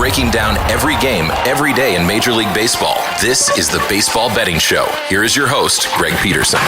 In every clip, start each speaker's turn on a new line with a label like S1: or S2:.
S1: Breaking down every game, every day in Major League Baseball. This is the Baseball Betting Show. Here is your host, Greg Peterson.
S2: A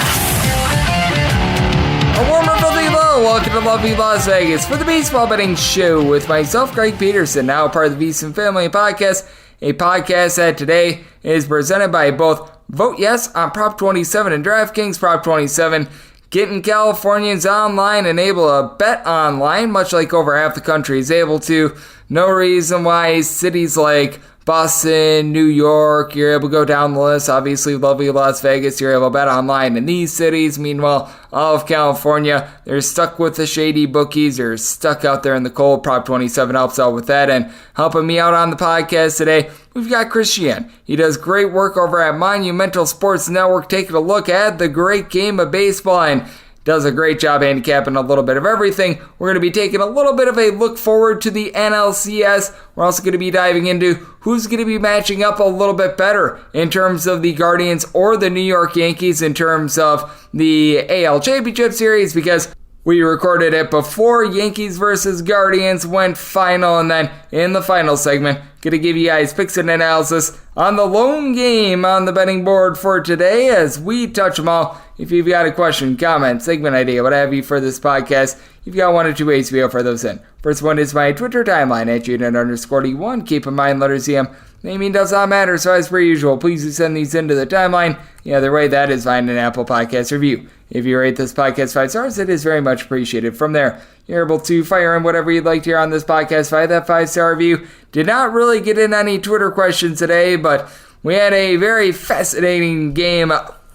S2: warm lovely hello. Welcome to lovely Las Vegas for the Baseball Betting Show with myself, Greg Peterson, now part of the VSiN Family Podcast, a podcast that today is presented by both Vote Yes on Prop 27 and DraftKings Prop 27. Getting Californians online and able to bet online, much like over half the country is able to. No reason why cities like Boston, New York, you're able to go down the list. Obviously, lovely Las Vegas, you're able to bet online in these cities. Meanwhile, all of California, they're stuck with the shady bookies. They're stuck out there in the cold. Prop 27 helps out with that. And helping me out on the podcast today, we've got Chris Cichon. He does great work over at Monumental Sports Network, taking a look at the great game of baseball and does a great job handicapping a little bit of everything. We're going to be taking a little bit of a look forward to the NLCS. We're also going to be diving into who's going to be matching up a little bit better in terms of the Guardians or the New York Yankees in terms of the AL Championship Series, because we recorded it before Yankees versus Guardians went final, and then in the final segment, going to give you guys picks and analysis on the lone game on the betting board for today as we touch them all. If you've got a question, comment, segment idea, what have you for this podcast, you've got one or two ways to be able to throw those in. First one is my Twitter timeline at @unit_D1. Keep in mind, letters EM. Naming does not matter, so as per usual, please do send these into the timeline. The other way, that is find an Apple Podcast review. If you rate this podcast 5 stars, it is very much appreciated. From there, you're able to fire in whatever you'd like to hear on this podcast via that 5-star review. Did not really get in any Twitter questions today, but we had a very fascinating game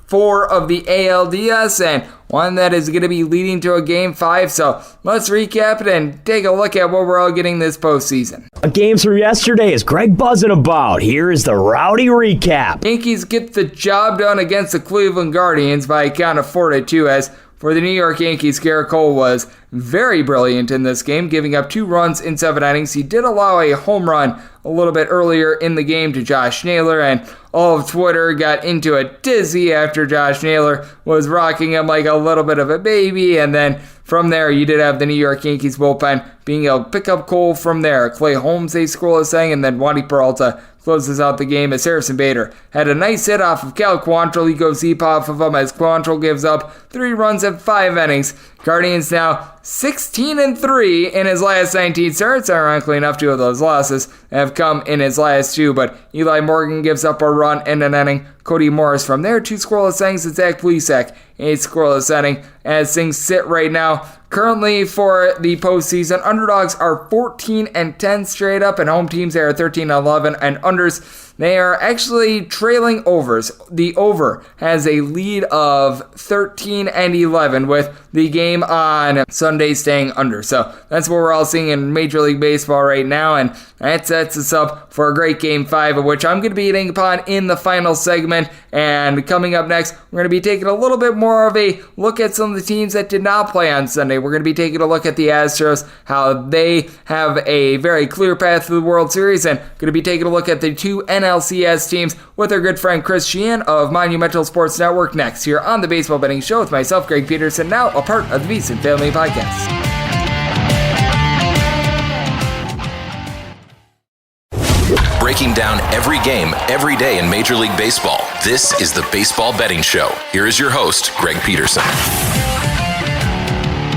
S2: 4 of the ALDS, and one that is going to be leading to a Game 5. So let's recap it and take a look at what we're all getting this postseason.
S3: Games from yesterday is Greg buzzing about. Here is the rowdy recap.
S2: Yankees get the job done against the Cleveland Guardians by a count of 4-2, as for the New York Yankees, Garrett Cole was very brilliant in this game, giving up 2 runs in 7 innings. He did allow a home run a little bit earlier in the game to Josh Naylor, and all of Twitter got into a tizzy after Josh Naylor was rocking him like a little bit of a baby. And then from there, you did have the New York Yankees bullpen being able to pick up Cole from there. Clay Holmes, a scoreless saying, and then Wandy Peralta closes out the game as Harrison Bader had a nice hit off of Cal Quantrill. He goes deep off of him as Quantrill gives up 3 runs in 5 innings. Guardians now 16-3 in his last 19 starts. Ironically enough, 2 of those losses have come in his last 2, but Eli Morgan gives up a run in an inning. Cody Morris from there, 2 scoreless innings, and Zach Plesac, a scoreless inning. As things sit right now, currently for the postseason, underdogs are 14-10 straight up, and home teams are 13-11, and unders, they are actually trailing overs. The over has a lead of 13-11 with the game on Sunday staying under. So that's what we're all seeing in Major League Baseball right now, and that sets us up for a great Game 5, of which I'm going to be hitting upon in the final segment. And coming up next, we're going to be taking a little bit more of a look at some of the teams that did not play on Sunday. We're going to be taking a look at the Astros, how they have a very clear path to the World Series, and going to be taking a look at the 2 NLCS teams with our good friend Chris Cichon of Monumental Sports Network next here on the Baseball Betting Show with myself, Greg Peterson, now a part of the VSiN Family Podcast.
S1: Breaking down every game, every day in Major League Baseball. This is the Baseball Betting Show. Here is your host, Greg Peterson.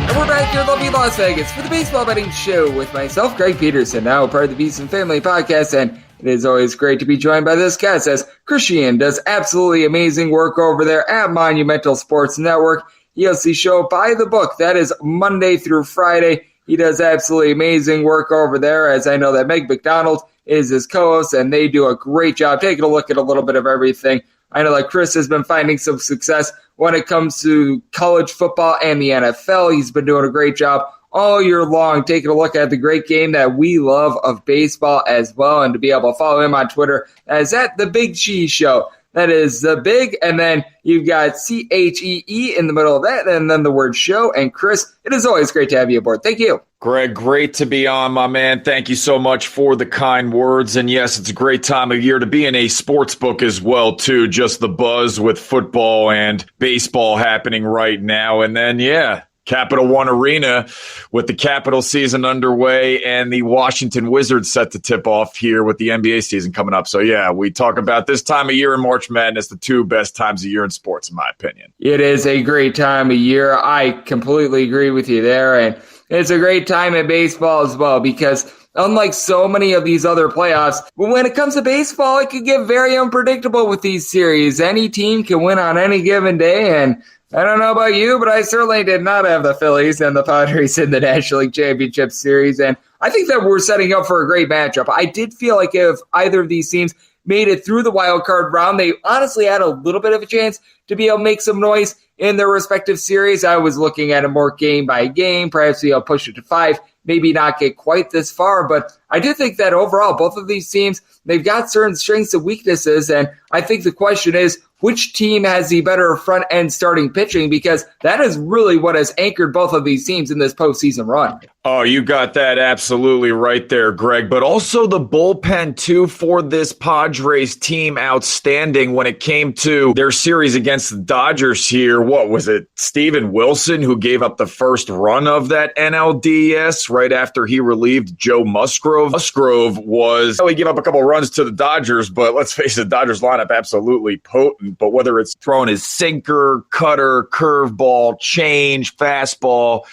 S2: And we're back here in lovely Las Vegas for the Baseball Betting Show with myself, Greg Peterson, now a part of the VSiN Family Podcast, and it is always great to be joined by this guest as Chris Cichon does absolutely amazing work over there at Monumental Sports Network. He has the show by the book. That is Monday through Friday. He does absolutely amazing work over there, as I know that Meg McDonald is his co-host, and they do a great job taking a look at a little bit of everything. I know that Chris has been finding some success when it comes to college football and the NFL. He's been doing a great job all year long, taking a look at the great game that we love of baseball as well. And to be able to follow him on Twitter as at The Big Cheese Show. That is The Big, and then you've got CHEE in the middle of that, and then the word show. And Chris, it is always great to have you aboard. Thank you.
S4: Greg, great to be on, my man. Thank you so much for the kind words. And yes, it's a great time of year to be in a sports book as well, too. Just the buzz with football and baseball happening right now. And then, yeah, Capital One Arena with the Capital season underway and the Washington Wizards set to tip off here with the NBA season coming up. So, yeah, we talk about this time of year in March Madness, the two best times of year in sports, in my opinion.
S2: It is a great time of year. I completely agree with you there. And it's a great time in baseball as well because unlike so many of these other playoffs, when it comes to baseball, it can get very unpredictable with these series. Any team can win on any given day, and I don't know about you, but I certainly did not have the Phillies and the Padres in the National League Championship Series, and I think that we're setting up for a great matchup. I did feel like if either of these teams made it through the wild card round, they honestly had a little bit of a chance to be able to make some noise in their respective series. I was looking at it more game by game, perhaps push it to 5, maybe not get quite this far, but I do think that overall, both of these teams, they've got certain strengths and weaknesses, and I think the question is, which team has the better front-end starting pitching? Because that is really what has anchored both of these teams in this postseason run.
S4: Oh, you got that absolutely right there, Greg. But also the bullpen, too, for this Padres team, outstanding when it came to their series against the Dodgers here. What was it? Steven Wilson, who gave up the first run of that NLDS right after he relieved Joe Musgrove. Musgrove he gave up a couple runs to the Dodgers, but let's face it, the Dodgers lineup absolutely potent. But whether it's throwing his sinker, cutter, curveball, change, fastball,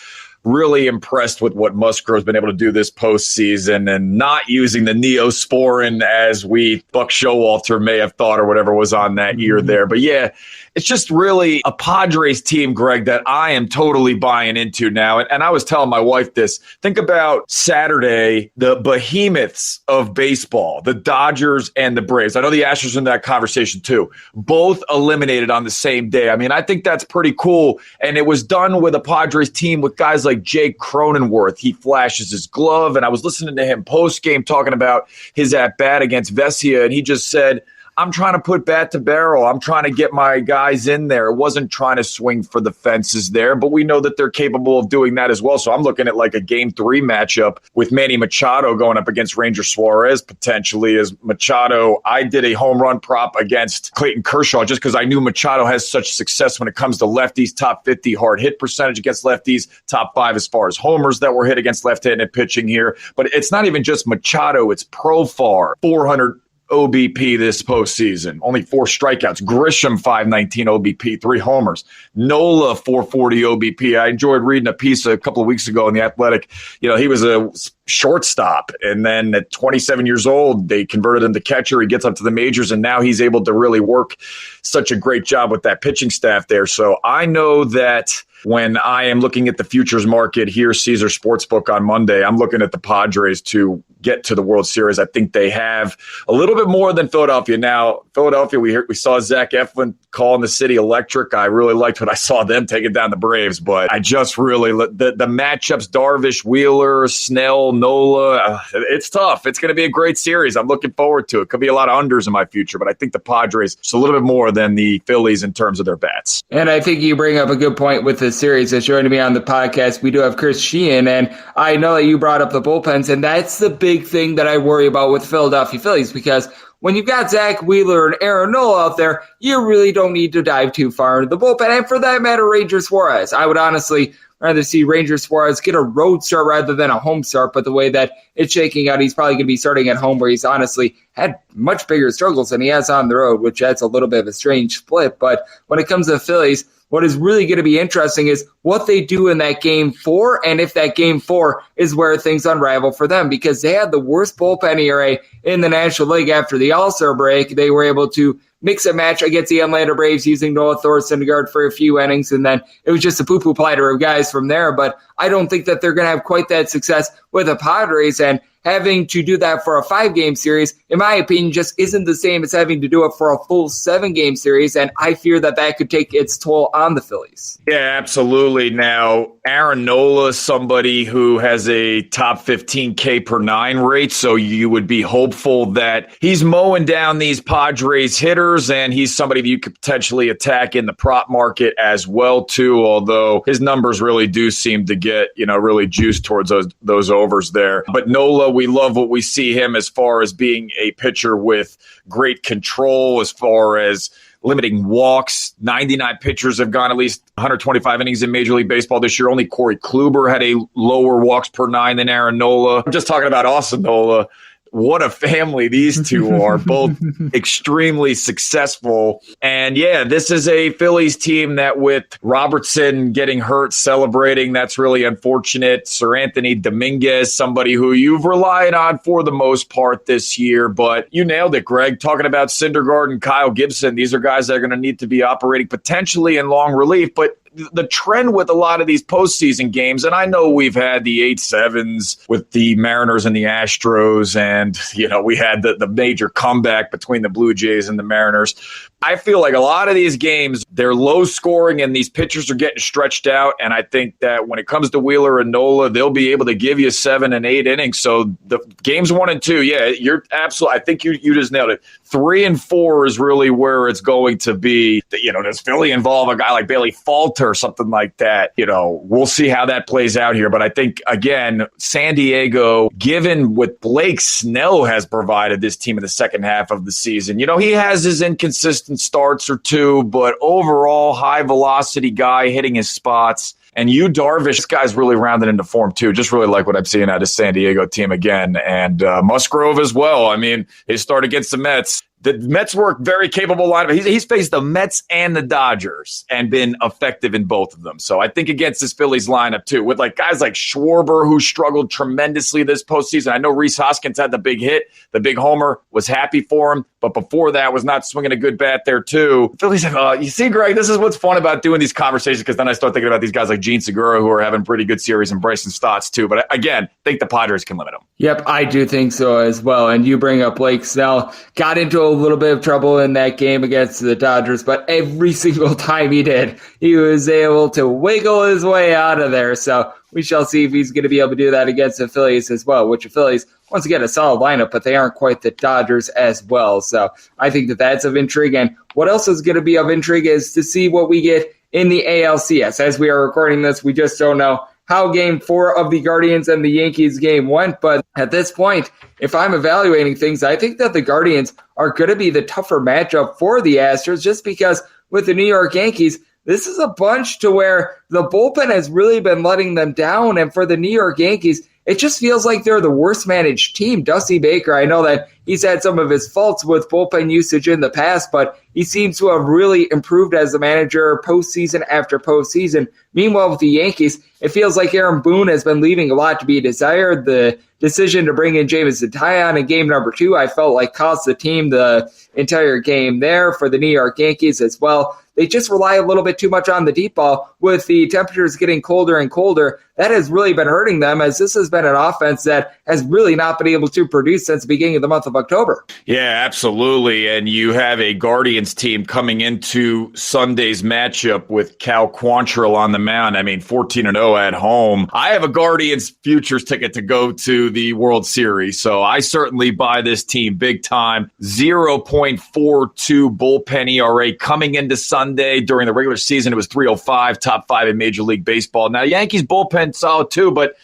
S4: really impressed with what Musgrove's been able to do this postseason and not using the Neosporin as Buck Showalter may have thought or whatever was on that year there. But yeah, it's just really a Padres team, Greg, that I am totally buying into now. And I was telling my wife this. Think about Saturday, the behemoths of baseball, the Dodgers and the Braves. I know the Astros are in that conversation too. Both eliminated on the same day. I mean, I think that's pretty cool. And it was done with a Padres team with guys like Jake Cronenworth. He flashes his glove. And I was listening to him post-game talking about his at-bat against Vesia. And he just said, I'm trying to put bat to barrel. I'm trying to get my guys in there. It wasn't trying to swing for the fences there, but we know that they're capable of doing that as well. So I'm looking at like a Game 3 matchup with Manny Machado going up against Ranger Suarez potentially. As Machado, I did a home run prop against Clayton Kershaw just because I knew Machado has such success when it comes to lefties, top 50 hard hit percentage against lefties, top 5 as far as homers that were hit against left-handed pitching here. But it's not even just Machado, it's Profar, 400 OBP this postseason. Only 4 strikeouts. Grisham, 519 OBP, 3 homers. Nola, 440 OBP. I enjoyed reading a piece a couple of weeks ago in The Athletic. He was a shortstop, and then at 27 years old, they converted him to catcher. He gets up to the majors, and now he's able to really work such a great job with that pitching staff there. So I know that when I am looking at the futures market here, Caesar Sportsbook on Monday, I'm looking at the Padres to get to the World Series. I think they have a little bit more than Philadelphia. Now, Philadelphia, we saw Zach Eflin calling the city electric. I really liked what I saw them taking down the Braves, but I just really, the matchups, Darvish, Wheeler, Snell, Nola, it's tough. It's going to be a great series. I'm looking forward to it. Could be a lot of unders in my future, but I think the Padres just a little bit more than the Phillies in terms of their bats.
S2: And I think you bring up a good point with this series. That's joining me on the podcast. We do have Chris Cichon, and I know that you brought up the bullpens, and that's the big thing that I worry about with Philadelphia Phillies, because when you've got Zach Wheeler and Aaron Nola out there, you really don't need to dive too far into the bullpen. And for that matter, Ranger Suarez. I would honestly rather see Ranger Suarez get a road start rather than a home start. But the way that it's shaking out, he's probably going to be starting at home, where he's honestly had much bigger struggles than he has on the road, which that's a little bit of a strange split. But when it comes to the Phillies, what is really going to be interesting is what they do in that Game 4, and if that Game 4 is where things unravel for them, because they had the worst bullpen ERA in the National League after the All-Star break. They were able to mix and match against the Atlanta Braves using Noah Thorson to guard for a few innings, and then it was just a poo-poo platter of guys from there. But I don't think that they're going to have quite that success with the Padres, and having to do that for a 5-game series, in my opinion, just isn't the same as having to do it for a full 7-game series, and I fear that that could take its toll on the Phillies.
S4: Yeah, absolutely. Now, Aaron Nola is somebody who has a top 15 K per 9 rate, so you would be hopeful that he's mowing down these Padres hitters, and he's somebody that you could potentially attack in the prop market as well, too, although his numbers really do seem to get, really juiced towards those overs there. But Nola, we love what we see him as far as being a pitcher with great control, as far as limiting walks. 99 pitchers have gone at least 125 innings in Major League Baseball this year. Only Corey Kluber had a lower walks per nine than Aaron Nola. I'm just talking about Austin Nola. What a family these two are, both extremely successful. And yeah, this is a Phillies team that with Robertson getting hurt, celebrating, that's really unfortunate. Sir Anthony Dominguez, somebody who you've relied on for the most part this year, but you nailed it, Greg. Talking about Syndergaard and Kyle Gibson, these are guys that are going to need to be operating potentially in long relief, but the trend with a lot of these postseason games, and I know we've had the 8-7s with the Mariners and the Astros, and, we had the major comeback between the Blue Jays and the Mariners. I feel like a lot of these games, they're low scoring and these pitchers are getting stretched out. And I think that when it comes to Wheeler and Nola, they'll be able to give you 7 and 8 innings. So the games 1 and 2, yeah, you're absolutely, I think you just nailed it. 3 and 4 is really where it's going to be. Does Philly involve a guy like Bailey Falter or something like that? We'll see how that plays out here. But I think, again, San Diego, given what Blake Snell has provided this team in the second half of the season, he has his inconsistent starts or two, but overall high velocity guy hitting his spots. And Darvish, this guy's really rounded into form too. Just really like what I'm seeing out of San Diego team again. And Musgrove as well. I mean, his start against the Mets. The Mets were a very capable lineup. He's faced the Mets and the Dodgers and been effective in both of them. So I think against this Phillies lineup too, with guys like Schwarber, who struggled tremendously this postseason. I know Rhys Hoskins had the big hit, the big homer, was happy for him. But before that, was not swinging a good bat there too. Phillies, you see, Greg, this is what's fun about doing these conversations, because then I start thinking about these guys like Gene Segura, who are having pretty good series, and Bryson Stotts too. But again, I think the Padres can limit them.
S2: Yep, I do think so as well. And you bring up Blake Snell, got into a little bit of trouble in that game against the Dodgers, but every single time he did, he was able to wiggle his way out of there. So we shall see if he's going to be able to do that against the Phillies as well, which the Phillies, once again, a solid lineup, but they aren't quite the Dodgers as well. So I think that that's of intrigue. And what else is going to be of intrigue is to see what we get in the ALCS. As we are recording this, we just don't know how Game 4 of the Guardians and the Yankees game went. But at this point, if I'm evaluating things, I think that the Guardians are going to be the tougher matchup for the Astros, just because with the New York Yankees, this is a bunch to where the bullpen has really been letting them down. And for the New York Yankees, it just feels like they're the worst managed team. Dusty Baker, I know that he's had some of his faults with bullpen usage in the past, but he seems to have really improved as a manager postseason after postseason. Meanwhile, with the Yankees, it feels like Aaron Boone has been leaving a lot to be desired. The decision to bring in Jameson Taillon in game number 2, I felt like cost the team the entire game there. For the New York Yankees as well, they just rely a little bit too much on the deep ball. With the temperatures getting colder and colder, that has really been hurting them, as this has been an offense that has really not been able to produce since the beginning of the month of October.
S4: Yeah, absolutely. And you have a Guardians team coming into Sunday's matchup with Cal Quantrill on the mound. I mean, 14-0 at home. I have a Guardians futures ticket to go to the World Series, so I certainly buy this team big time. 0.42 bullpen ERA coming into Sunday. During the regular season, it was 3.05, top 5 in Major League Baseball. Now, Yankees bullpen solid too, but,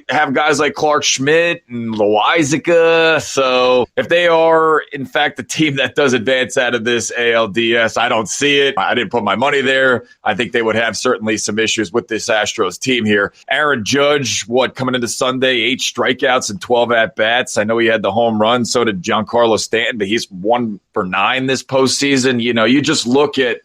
S4: have guys like Clark Schmidt and Loizaga. So if they are, in fact, the team that does advance out of this ALDS, I don't see it. I didn't put my money there. I think they would have certainly some issues with this Astros team here. Aaron Judge, coming into Sunday, 8 strikeouts and 12 at-bats. I know he had the home run. So did Giancarlo Stanton, but he's 1 for 9 this postseason. You just look at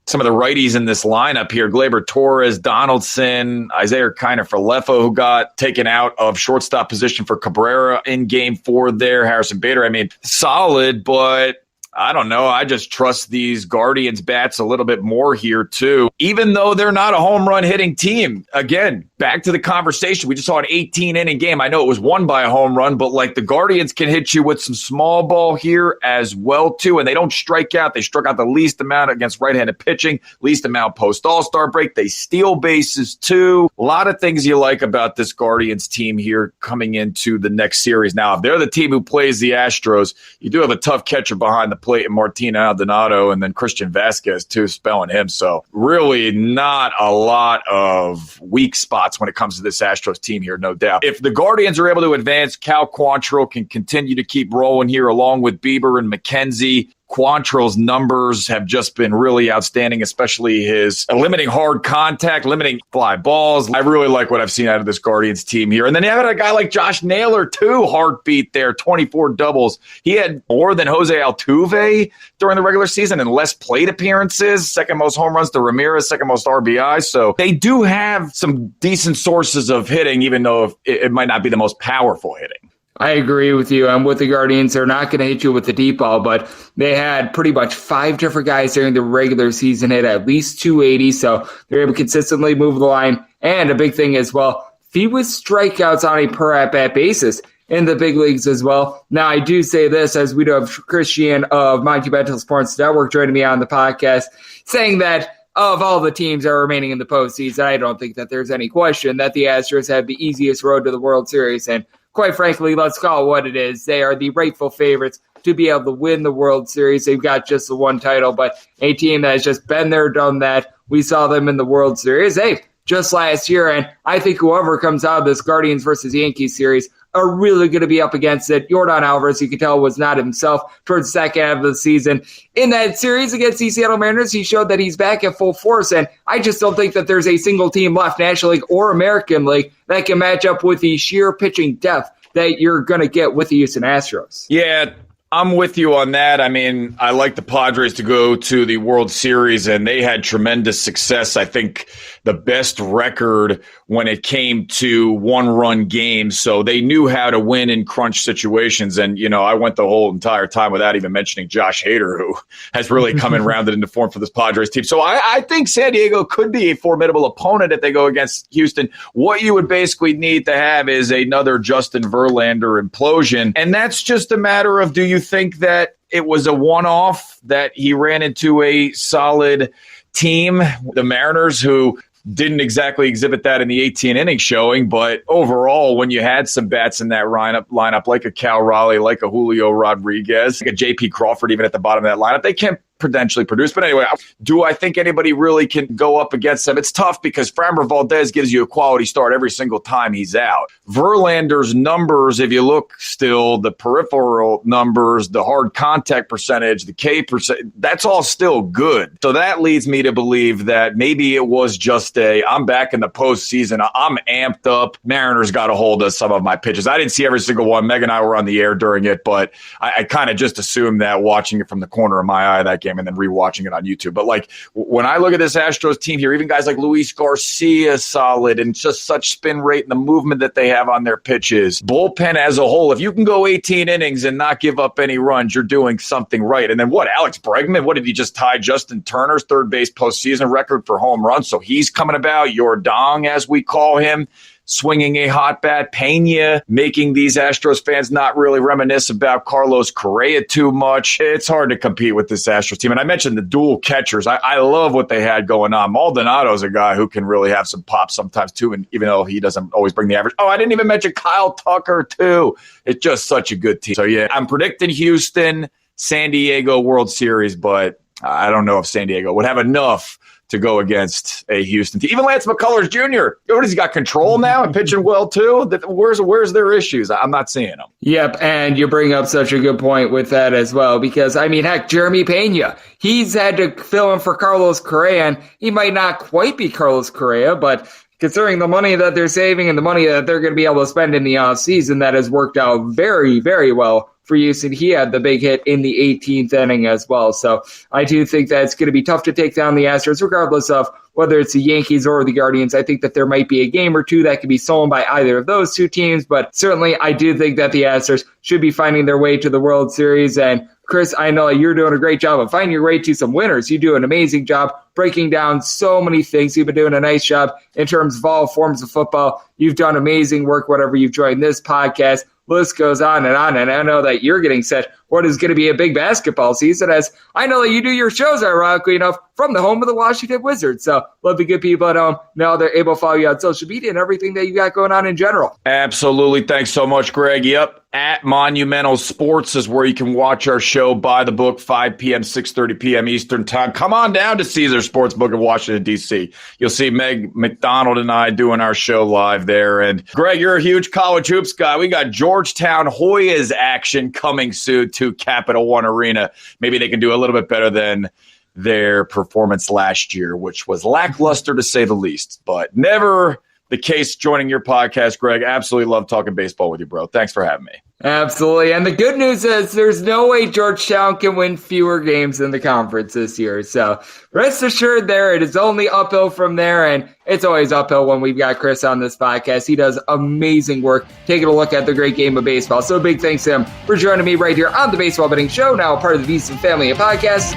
S4: some of the righties in this lineup here: Gleyber Torres, Donaldson, Isaiah Kiner-Falefa, who got taken out of shortstop position for Cabrera in game 4 there. Harrison Bader, I mean, solid, but I don't know. I just trust these Guardians bats a little bit more here too, even though they're not a home run hitting team. Again, back to the conversation. We just saw an 18-inning game. I know it was won by a home run, but the Guardians can hit you with some small ball here as well too. And they don't strike out. They struck out the least amount against right-handed pitching, least amount post All-Star break. They steal bases too. A lot of things you like about this Guardians team here coming into the next series. Now, if they're the team who plays the Astros, you do have a tough catcher behind the plate in Martin Aldonado, and then Christian Vasquez too, spelling him. So really not a lot of weak spots when it comes to this Astros team here, no doubt. If the Guardians are able to advance, Cal Quantrill can continue to keep rolling here along with Bieber and McKenzie. Quantrill's numbers have just been really outstanding, especially his limiting hard contact, limiting fly balls. I really like what I've seen out of this Guardians team here. And then you have a guy like Josh Naylor, too, heartbeat there, 24 doubles. He had more than Jose Altuve during the regular season and less plate appearances, second most home runs to Ramirez, second most RBI. So they do have some decent sources of hitting, even though it might not be the most powerful hitting.
S2: I agree with you. I'm with the Guardians. They're not going to hit you with the deep ball, but they had pretty much 5 different guys during the regular season hit at least 280, so they're able to consistently move the line. And a big thing as well, fewest strikeouts on a per at-bat basis in the big leagues as well. Now, I do say this, as we do have Chris Cichon of Monumental Sports Network joining me on the podcast, saying that of all the teams that are remaining in the postseason, I don't think that there's any question that the Astros have the easiest road to the World Series. And quite frankly, let's call it what it is. They are the rightful favorites to be able to win the World Series. They've got just the one title, but a team that has just been there, done that. We saw them in the World Series, just last year. And I think whoever comes out of this Guardians versus Yankees series are really going to be up against it. Yordan Alvarez, you can tell, was not himself towards the second half of the season. In that series against the Seattle Mariners, he showed that he's back at full force, and I just don't think that there's a single team left, National League or American League, that can match up with the sheer pitching depth that you're going to get with the Houston Astros.
S4: Yeah, I'm with you on that. I mean, I like the Padres to go to the World Series, and they had tremendous success. I think the best record when it came to one-run games. So they knew how to win in crunch situations. And, I went the whole entire time without even mentioning Josh Hader, who has really come and rounded into form for this Padres team. So I think San Diego could be a formidable opponent if they go against Houston. What you would basically need to have is another Justin Verlander implosion. And that's just a matter of, do you think that it was a one-off, that he ran into a solid team, the Mariners, who didn't exactly exhibit that in the 18-inning showing, but overall, when you had some bats in that lineup like a Cal Raleigh, like a Julio Rodriguez, like a J.P. Crawford even at the bottom of that lineup, they can't potentially produce. But anyway, do I think anybody really can go up against them? It's tough because Framber Valdez gives you a quality start every single time he's out. Verlander's numbers, if you look still, the peripheral numbers, the hard contact percentage, the K percent, that's all still good. So that leads me to believe that maybe it was just I'm back in the postseason. I'm amped up. Mariners got a hold of some of my pitches. I didn't see every single one. Meg and I were on the air during it, but I kind of just assumed that watching it from the corner of my eye that game and then rewatching it on YouTube. But like when I look at this Astros team here, even guys like Luis Garcia solid and just such spin rate and the movement that they have on their pitches. Bullpen as a whole, if you can go 18 innings and not give up any runs, you're doing something right. And then Alex Bregman, what did he just tie Justin Turner's third base postseason record for home runs? So he's coming about, your dong, as we call him, swinging a hot bat. Pena making these Astros fans not really reminisce about Carlos Correa too much. It's hard to compete with this Astros team. And I mentioned the dual catchers. I love what they had going on. Maldonado's a guy who can really have some pop sometimes too, and even though he doesn't always bring the average. Oh, I didn't even mention Kyle Tucker too. It's just such a good team. So yeah, I'm predicting Houston, San Diego World Series, but I don't know if San Diego would have enough to go against a Houston team. Even Lance McCullers Jr., what has he got, control now and pitching well too? Where's their issues? I'm not seeing them.
S2: Yep, and you bring up such a good point with that as well, because, I mean, heck, Jeremy Pena, he's had to fill in for Carlos Correa, and he might not quite be Carlos Correa, but considering the money that they're saving and the money that they're going to be able to spend in the offseason, that has worked out very, very well for Houston. He had the big hit in the 18th inning as well. So I do think that it's going to be tough to take down the Astros, regardless of whether it's the Yankees or the Guardians. I think that there might be a game or two that could be stolen by either of those two teams, but certainly I do think that the Astros should be finding their way to the World Series. And Chris, I know you're doing a great job of finding your way to some winners. You do an amazing job breaking down so many things. You've been doing a nice job in terms of all forms of football. You've done amazing work whenever you've joined this podcast. List goes on, and I know that you're getting set what is going to be a big basketball season, as I know that you do your shows, ironically enough, from the home of the Washington Wizards. So love the good people at home. Now they're able to follow you on social media and everything that you got going on in general.
S4: Absolutely. Thanks so much, Greg. Yep. At Monumental Sports is where you can watch our show by the book, 5 p.m., 6:30 p.m. Eastern time. Come on down to Caesar Sportsbook in Washington, D.C. You'll see Meg McDonald and I doing our show live there. And Greg, you're a huge college hoops guy. We got Georgetown Hoyas action coming soon, too. 2 Capital One Arena. Maybe they can do a little bit better than their performance last year, which was lackluster to say the least, but never the case joining your podcast, Greg. Absolutely love talking baseball with you, bro. Thanks for having me.
S2: Absolutely. And the good news is there's no way Georgetown can win fewer games in the conference this year. So rest assured there, it is only uphill from there. And it's always uphill when we've got Chris on this podcast. He does amazing work taking a look at the great game of baseball. So big thanks to him for joining me right here on the Baseball Betting Show, now part of the VSiN family of podcasts.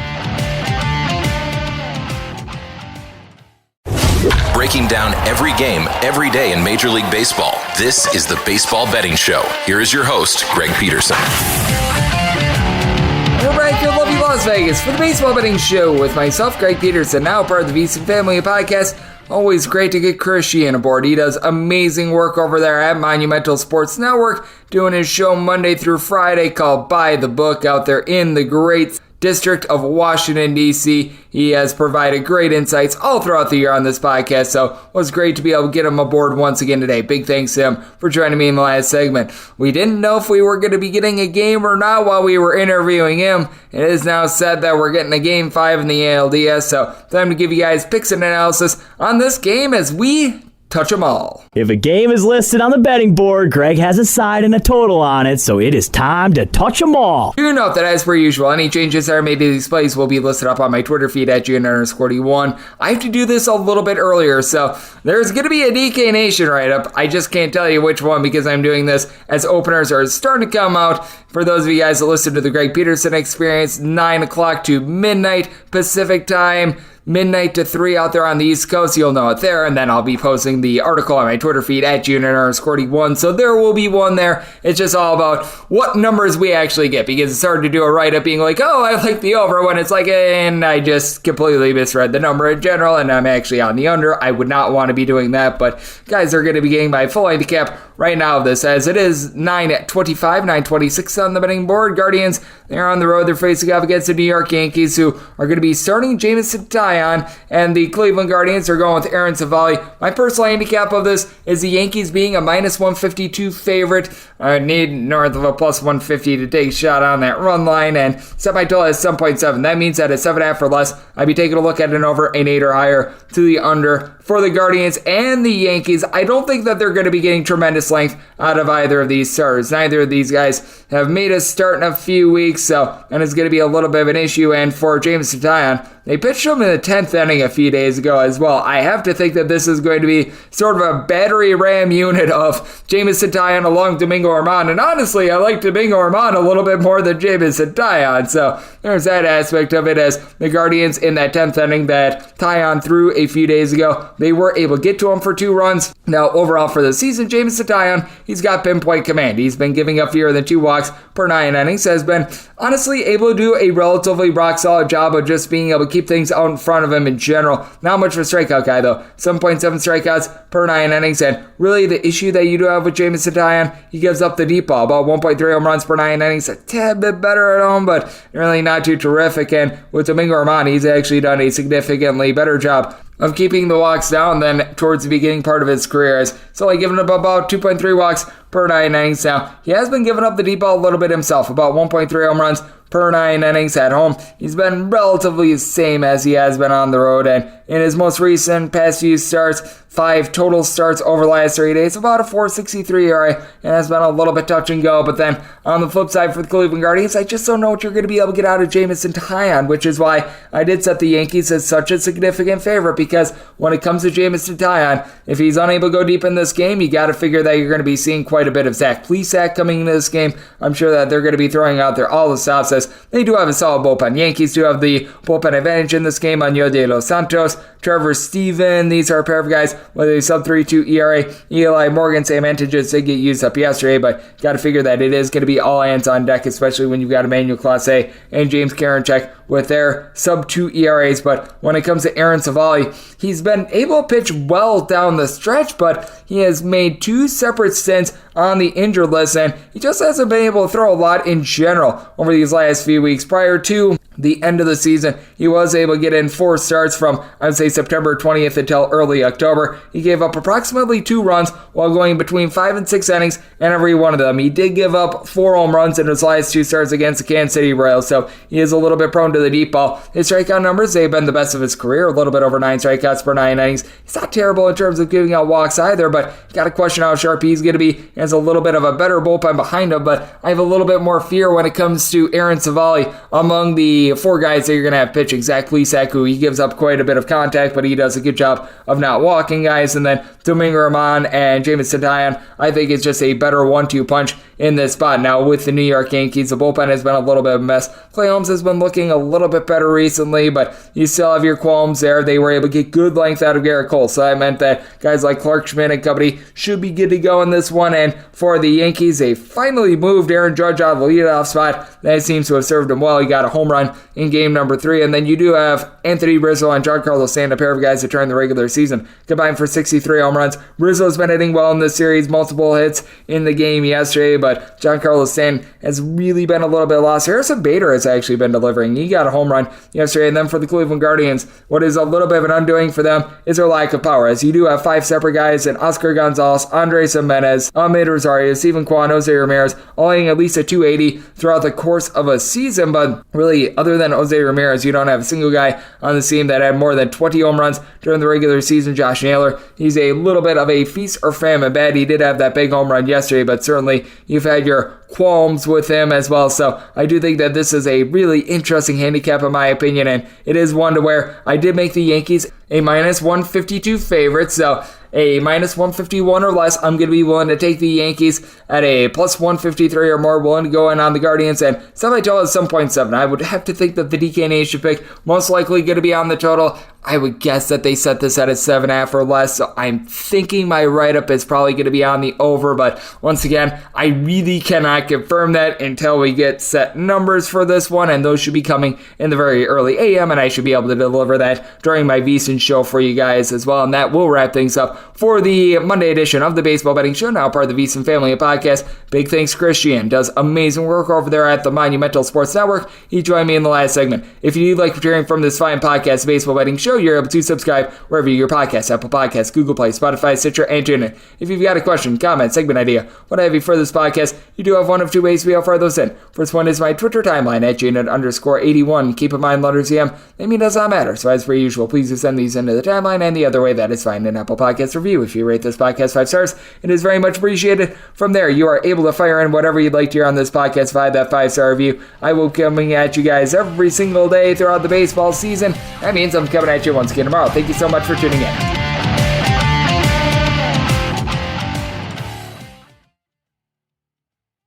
S1: Breaking down every game, every day in Major League Baseball. This is the Baseball Betting Show. Here is your host, Greg Peterson.
S2: We're back here in lovely Las Vegas for the Baseball Betting Show with myself, Greg Peterson, now part of the VSiN family of podcasts. Always great to get Chris Cichon aboard. He does amazing work over there at Monumental Sports Network, doing his show Monday through Friday called By the Book out there in the great District of Washington, D.C. He has provided great insights all throughout the year on this podcast, so it was great to be able to get him aboard once again today. Big thanks to him for joining me in the last segment. We didn't know if we were going to be getting a game or not while we were interviewing him. It is now said that we're getting a Game 5 in the ALDS, so time to give you guys picks and analysis on this game as we touch them all.
S3: If a game is listed on the betting board, Greg has a side and a total on it, so it is time to touch them all.
S2: Do note that as per usual, any changes that are made to these plays will be listed up on my Twitter feed at GN_D1. I have to do this a little bit earlier, so there's going to be a DK Nation write-up. I just can't tell you which one because I'm doing this as openers are starting to come out. For those of you guys that listen to the Greg Peterson Experience, 9 o'clock to midnight Pacific time, midnight to 3 out there on the East Coast, you'll know it there, and then I'll be posting the article on my Twitter feed at GN_D1, so there will be one there. It's just all about what numbers we actually get, because it's hard to do a write-up being like, oh, I like the over, when it's like, and I just completely misread the number in general, and I'm actually on the under. I would not want to be doing that, but guys are going to be getting my full handicap right now of this, as it is 9:25, 9:26 on the betting board. Guardians, they're on the road. They're facing off against the New York Yankees, who are going to be starting Jameson Taillon, and the Cleveland Guardians are going with Aaron Savali. My personal handicap of this is the Yankees being a -152 favorite. I need north of a +150 to take a shot on that run line, and set my total at 7.7. That means that at 7.5 or less, I'd be taking a look at an over, an 8 or higher to the under for the Guardians and the Yankees. I don't think that they're going to be getting tremendous length out of either of these starters. Neither of these guys have made a start in a few weeks, so and it's going to be a little bit of an issue. And for Jameson Taillon, they pitched him in the 10th inning a few days ago as well. I have to think that this is going to be sort of a battering ram unit of Jameson Taillon along Domingo Germán. And honestly, I like Domingo Germán a little bit more than Jameson Taillon. So there's that aspect of it, as the Guardians in that 10th inning that Taillon threw a few days ago, they were able to get to him for 2 runs. Now, overall for the season, Jameson Taillon, he's got pinpoint command. He's been giving up fewer than 2 walks per 9 innings, has been honestly able to do a relatively rock-solid job of just being able to keep things out in front of him in general. Not much of a strikeout guy, though. 7.7 strikeouts per 9 innings, and really the issue that you do have with Jameson Taillon, he gives up the deep ball, about 1.3 home runs per 9 innings, a tad bit better at home, but really not too terrific. And with Domingo Germán, he's actually done a significantly better job of keeping the walks down than towards the beginning part of his career. It's only given up about 2.3 walks per 9 innings. Now, he has been giving up the deep ball a little bit himself, about 1.3 home runs per 9 innings at home. He's been relatively the same as he has been on the road, and in his most recent past few starts, 5 total starts over the last 3 days, about a 4.63 ERA, and has been a little bit touch and go. But then on the flip side for the Cleveland Guardians, I just don't know what you're going to be able to get out of Jameson Taillon, which is why I did set the Yankees as such a significant favorite, because when it comes to Jameson Taillon, if he's unable to go deep in this game, you got to figure that you're going to be seeing quite a bit of Zach Plesac coming into this game. I'm sure that they're going to be throwing out there all the stops, as they do have a solid bullpen. Yankees do have the bullpen advantage in this game. Año de los Santos, Trevor Stephen, these are a pair of guys with a sub-3.2 ERA. Eli Morgan, Sam Antiges did get used up yesterday, but got to figure that it is going to be all hands on deck, especially when you've got Emmanuel Clase and James Karinchak with their sub-2 ERAs. But when it comes to Aaron Savali, he's been able to pitch well down the stretch, but he has made 2 separate stints on the injured list, and he just hasn't been able to throw a lot in general over these last few weeks. Prior to the end of the season, he was able to get in 4 starts from, I would say, September 20th until early October. He gave up approximately 2 runs while going between 5 and 6 innings in every one of them. He did give up 4 home runs in his last 2 starts against the Kansas City Royals, so he is a little bit prone to the deep ball. His strikeout numbers, they've been the best of his career, a little bit over 9 strikeouts per 9 innings. He's not terrible in terms of giving out walks either, but you got to question how sharp he's going to be. He has a little bit of a better bullpen behind him, but I have a little bit more fear when it comes to Aaron Savali among the 4 guys that you're going to have pitching. Zach Plesac, who he gives up quite a bit of contact, but he does a good job of not walking guys. And then Domingo Ramon and Jameson Taillon, I think it's just a better 1-2 punch in this spot. Now, with the New York Yankees, the bullpen has been a little bit of a mess. Clay Holmes has been looking a little bit better recently, but you still have your qualms there. They were able to get good length out of Garrett Cole, so that meant that guys like Clark Schmidt and company should be good to go in this one. And for the Yankees, they finally moved Aaron Judge out of the leadoff spot. That seems to have served him well. He got a home run in game number 3, and then you do have Anthony Rizzo and Giancarlo Stanton, a pair of guys that during the regular season combined for 63 home runs. Rizzo's been hitting well in this series, multiple hits in the game yesterday, but Giancarlo Stanton has really been a little bit lost. Harrison Bader has actually been delivering. He got a home run yesterday, and then for the Cleveland Guardians, what is a little bit of an undoing for them is their lack of power, as you do have 5 separate guys in Oscar Gonzalez, Andres Jimenez, Ahmed Rosario, Steven Kwan, Jose Ramirez, all hitting at least a 280 throughout the course of a season, but really, other than Jose Ramirez, you don't have a single guy on the team that had more than 20 home runs during the regular season. Josh Naylor, he's a little bit of a feast or famine bet. He did have that big home run yesterday, but certainly you've had your qualms with him as well. So I do think that this is a really interesting handicap in my opinion, and it is one to where I did make the Yankees a minus 152 favorite. So a minus 151 or less, I'm going to be willing to take the Yankees. At a plus 153 or more, willing to go in on the Guardians. And somebody told us 7.7. I would have to think that the DK Nation pick most likely going to be on the total. I would guess that they set this at a 7.5 or less. So I'm thinking my write-up is probably going to be on the over. But once again, I really cannot confirm that until we get set numbers for this one. And those should be coming in the very early AM. And I should be able to deliver that during my VSiN show for you guys as well. And that will wrap things up for the Monday edition of the Baseball Betting Show, now part of the VSiN family of podcasts. Big thanks to Chris Cichon, does amazing work over there at the Monumental Sports Network. He joined me in the last segment. If you like hearing from this fine podcast, the Baseball Betting Show, you're able to subscribe wherever you get your podcasts, Apple Podcasts, Google Play, Spotify, Stitcher, and TuneIn. If you've got a question, comment, segment idea, what have you for this podcast, you do have one of 2 ways to be able to fire those in. First one is my Twitter timeline at @JNet_81. Keep in mind, letters EM, that mean does not matter. So as per usual, please do send these into the timeline, and the other way, that is fine, an Apple Podcast review. If you rate this podcast 5 stars, it is very much appreciated. From there, you are able to fire in whatever you'd like to hear on this podcast via that 5-star review. I will be coming at you guys every single day throughout the baseball season. That means I'm coming at you once again tomorrow. Thank you so much for tuning in.